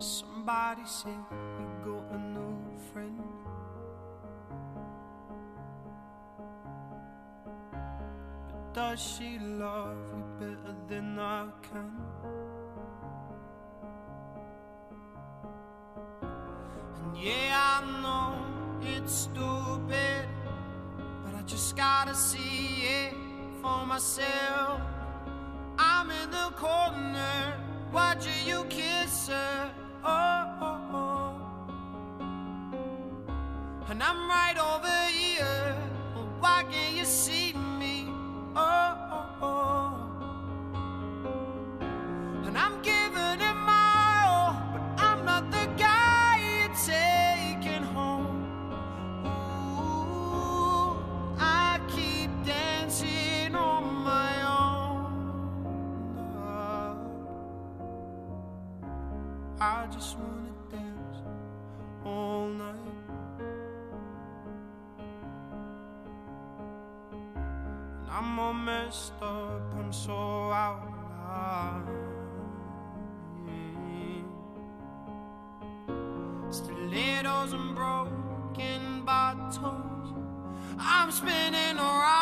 Somebody say you got a new friend, but does she love you better than I can? And yeah, I know it's stupid, but I just gotta see it for myself. I'm in the corner watching you kiss her, and I'm right over here. Why can't you see me? And I'm giving it my all, but I'm not the guy you're taking home. Ooh, I keep dancing on my own. I just wanna dance all night. And I'm all messed up, I'm so out of line. Stilettos and broken bottles, I'm spinning around.